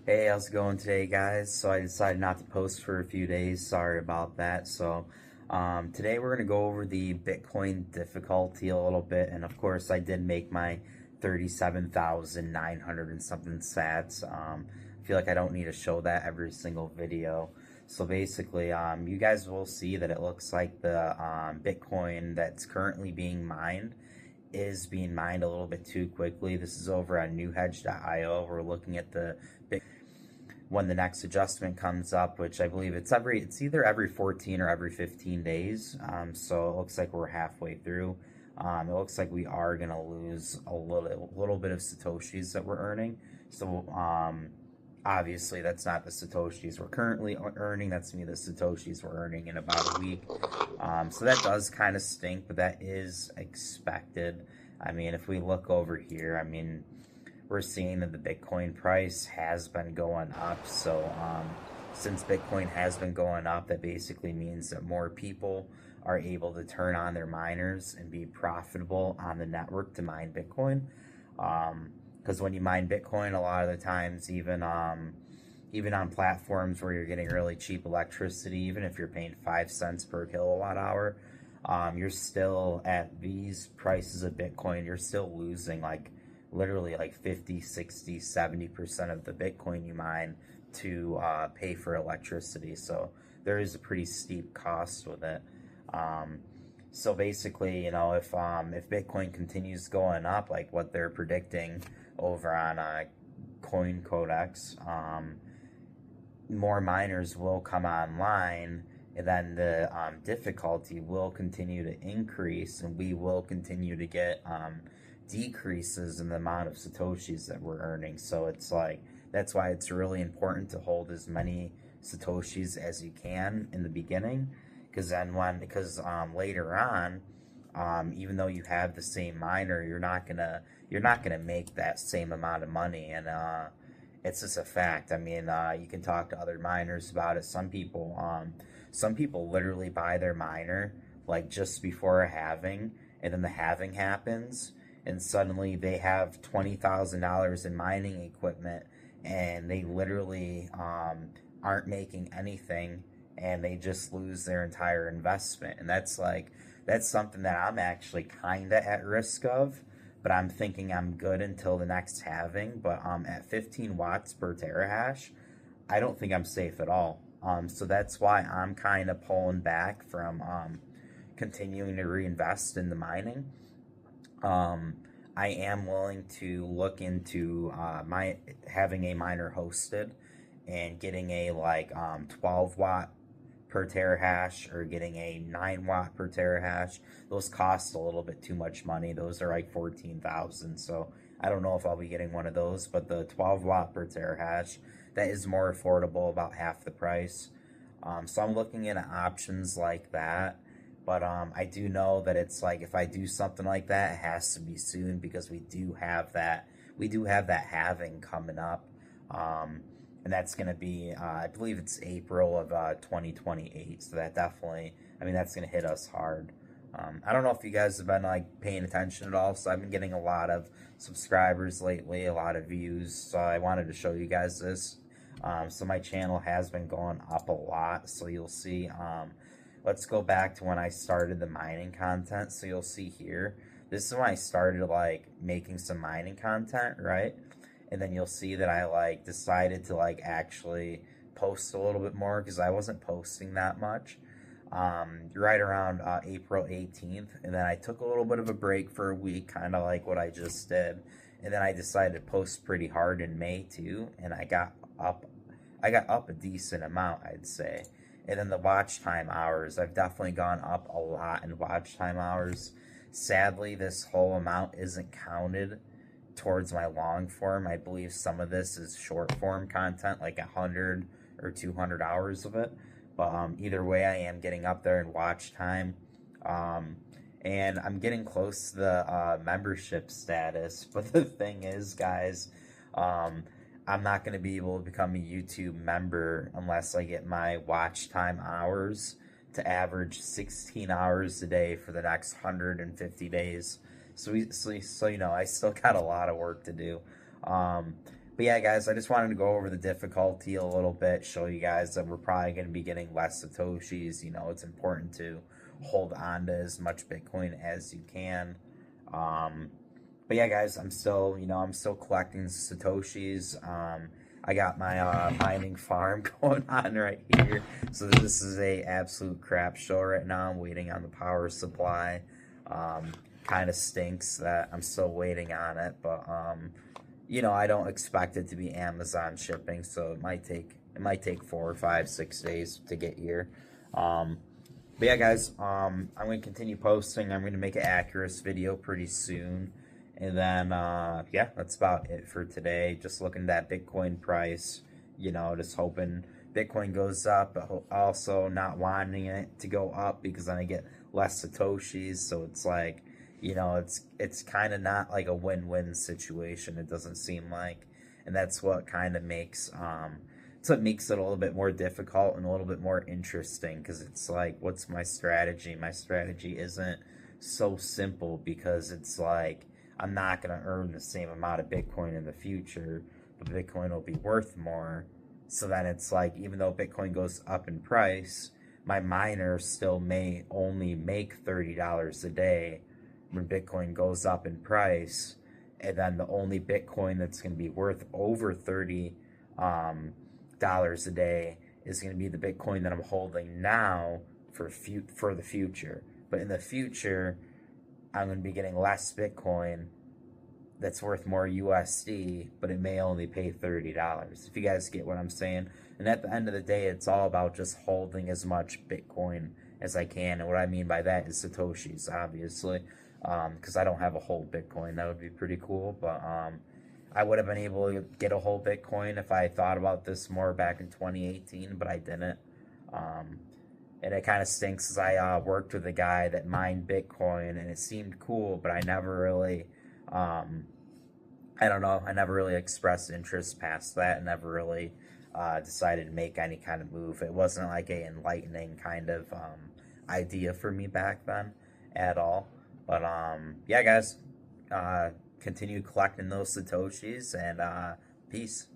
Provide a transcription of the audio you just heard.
Hey, how's it going today, guys? So I decided not to post for a few days. Sorry about that. Today we're going to go over the Bitcoin difficulty a little bit. And of course, I did make my 37,900 and something sats. I feel like I don't need to show that every single video. So basically, you guys will see that it looks like the Bitcoin that's currently being mined is being mined a little bit too quickly. This is over on newhedge.io. We're looking at the when the next adjustment comes up, which I believe it's either every 14 or every 15 days. So it looks like we're halfway through. It looks like we are gonna lose a little bit of satoshis that we're earning. Obviously that's not the satoshis we're currently earning. That's me the satoshis we're earning in about a week. So that does kind of stink, but that is expected. I mean, if we look over here, I mean, we're seeing that the Bitcoin price has been going up. Since Bitcoin has been going up, that basically means that more people are able to turn on their miners and be profitable on the network to mine Bitcoin. Because when you mine Bitcoin, a lot of the times, even on platforms where you're getting really cheap electricity, even if you're paying 5 cents per kilowatt hour, you're still at these prices of Bitcoin, you're still losing like literally like 50, 60, 70% of the Bitcoin you mine to pay for electricity. So there is a pretty steep cost with it. So basically, if Bitcoin continues going up like what they're predicting over on Coin Codex, more miners will come online, and then the difficulty will continue to increase, and we will continue to get decreases in the amount of satoshis that we're earning. So it's like that's why it's really important to hold as many satoshis as you can in the beginning, because later on, even though you have the same miner, you're not gonna make that same amount of money, and it's just a fact. I mean, you can talk to other miners about it. Some people literally buy their miner like just before a halving, and then the halving happens, and suddenly they have $20,000 in mining equipment, and they literally aren't making anything, and they just lose their entire investment. And that's something that I'm actually kind of at risk of, but I'm thinking I'm good until the next halving. But at 15 watts per terahash, I don't think I'm safe at all. So that's why I'm kind of pulling back from continuing to reinvest in the mining. I am willing to look into my having a miner hosted and getting a 12 watt per terahash, or getting a 9 watt per terahash. Those cost a little bit too much money. Those are like 14,000. So I don't know if I'll be getting one of those, but the 12 watt per terahash, that is more affordable, about half the price. So I'm looking at options like that. But I do know that it's like if I do something like that, it has to be soon, because we do have that halving coming up. And that's going to be, I believe it's April of 2028. So that definitely, I mean, that's going to hit us hard. I don't know if you guys have been like paying attention at all. So I've been getting a lot of subscribers lately, a lot of views. So I wanted to show you guys this. So my channel has been going up a lot. So you'll see, let's go back to when I started the mining content. So you'll see here, this is when I started like making some mining content, right? And then you'll see that I like decided to like actually post a little bit more, because I wasn't posting that much right around April 18th. And then I took a little bit of a break for a week, kind of like what I just did. And then I decided to post pretty hard in May too, and I got up a decent amount, I'd say. And then the watch time hours, I've definitely gone up a lot in watch time hours. Sadly, this whole amount isn't counted towards my long form. I believe some of this is short form content, like 100 or 200 hours of it. But either way, I am getting up there in watch time. And I'm getting close to the membership status. But the thing is, guys, I'm not going to be able to become a YouTube member unless I get my watch time hours to average 16 hours a day for the next 150 days. So I still got a lot of work to do. But But yeah, guys, I just wanted to go over the difficulty a little bit, show you guys that we're probably going to be getting less Satoshis. You know, it's important to hold on to as much Bitcoin as you can. But yeah, guys, I'm still collecting Satoshis. I got my mining farm going on right here. So this is a absolute crap show right now. I'm waiting on the power supply. Kind of stinks that I'm still waiting on it, but you know, I don't expect it to be Amazon shipping, so it might take 4 or 5, 6 days to get here. But yeah, guys, I'm going to continue posting. I'm going to make an Acurast video pretty soon. And then, yeah, that's about it for today. Just looking at that Bitcoin price, you know, just hoping Bitcoin goes up, but also not wanting it to go up because then I get less Satoshis. So it's like, you know, it's kind of not like a win-win situation. It doesn't seem like, and that's what kind of makes, so it makes it a little bit more difficult and a little bit more interesting because it's like, what's my strategy? My strategy isn't so simple because it's like, I'm not going to earn the same amount of Bitcoin in the future, but Bitcoin will be worth more. So then it's like, even though Bitcoin goes up in price, my miner still may only make $30 a day when Bitcoin goes up in price. And then the only Bitcoin that's going to be worth over $30 a day is going to be the Bitcoin that I'm holding now for the future. But in the future, I'm going to be getting less Bitcoin that's worth more USD, but it may only pay $30. If you guys get what I'm saying. And at the end of the day, it's all about just holding as much Bitcoin as I can. And what I mean by that is Satoshis, obviously, because I don't have a whole Bitcoin. That would be pretty cool, but I would have been able to get a whole Bitcoin if I thought about this more back in 2018, but I didn't. And it kind of stinks as I worked with a guy that mined Bitcoin, and it seemed cool, but I never really, I don't know, I never really expressed interest past that, and never really decided to make any kind of move. It wasn't like a enlightening kind of idea for me back then at all. But yeah, guys, continue collecting those Satoshis, and peace.